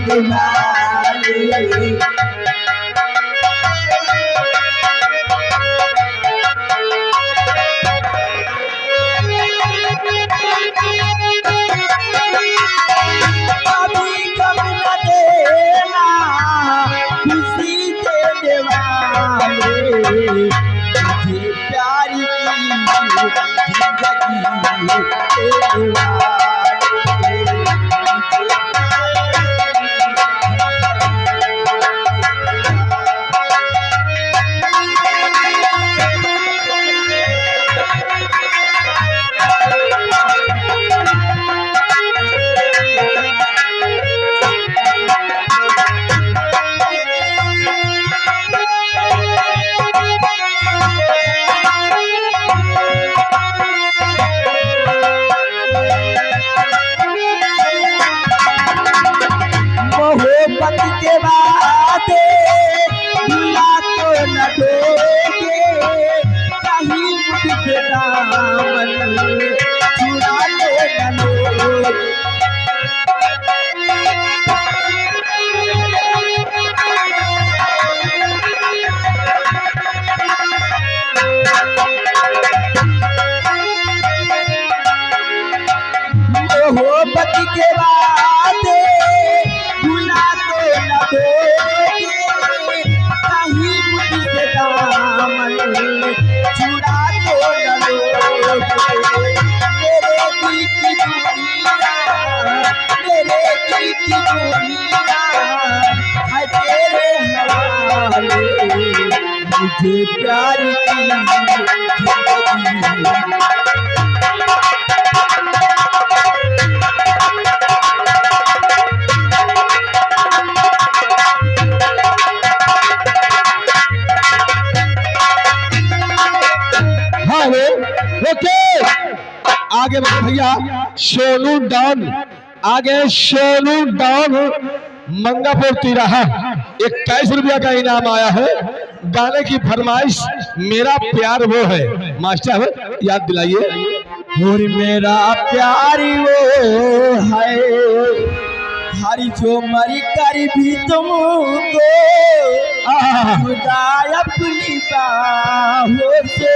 तुम्हारे मोहब्बत के वादे भुला तो न दोगे कहीं मुझसे दामन छुड़ा तो न लोगे मेरे दिल की दुनिया है तेरे हवाले मुझे प्यार की ओके आगे बढ़ो भैया। सोनू डॉन आगे सोनू डॉन मंगापुर तिराहा 21 रुपया का इनाम आया है। गाने की फरमाइश मेरा प्यार वो है। मास्टर याद दिलाइए। और मेरा प्यार वो है हरी जो मरी कर भी तुमको खुदा अपनी बाहों से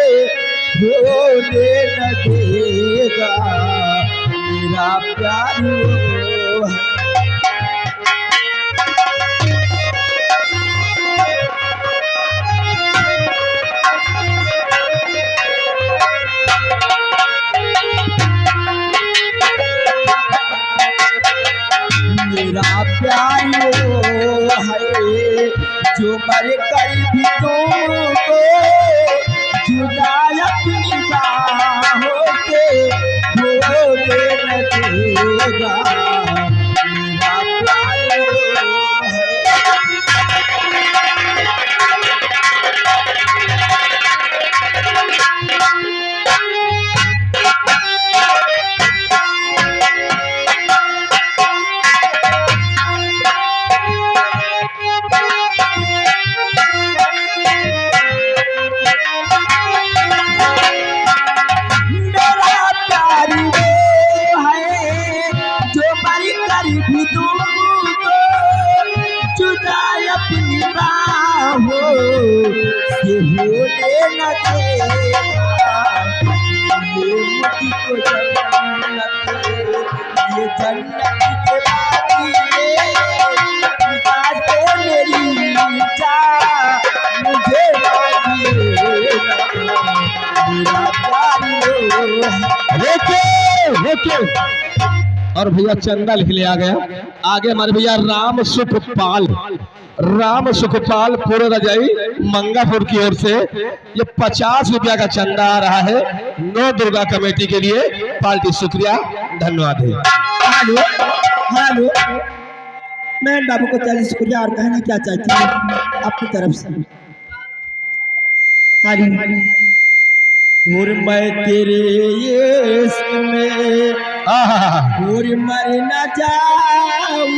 बोले न देगा मेरा प्यार वो है। मेरा प्यार वो है जो मरे कर भी तुमको जुदा अपनी बाहों से बोले न देगा मेरा प्यार वो है। भी तुमको जुदा अपनी बाहों से होने न देगा ये मुझको जन्नत ये जन्नत के बागी में खुदा से मेरी चाह मुझे मेरा प्यार रोके और भैया चंदा लिख लिया गया। आगे हमारे भैया राम सुखपाल पूरे रजाई मंगापुर की ओर से ये 50 रुपया का चंदा आ रहा है। नौ दुर्गा कमेटी के लिए पार्टी शुक्रिया धन्यवाद है। हेलो मैं बाबू को 40 शुक्रिया और कहना क्या चाहती हूँ आपकी तरफ से। और मैं तेरे इश्क में और मर न जाऊं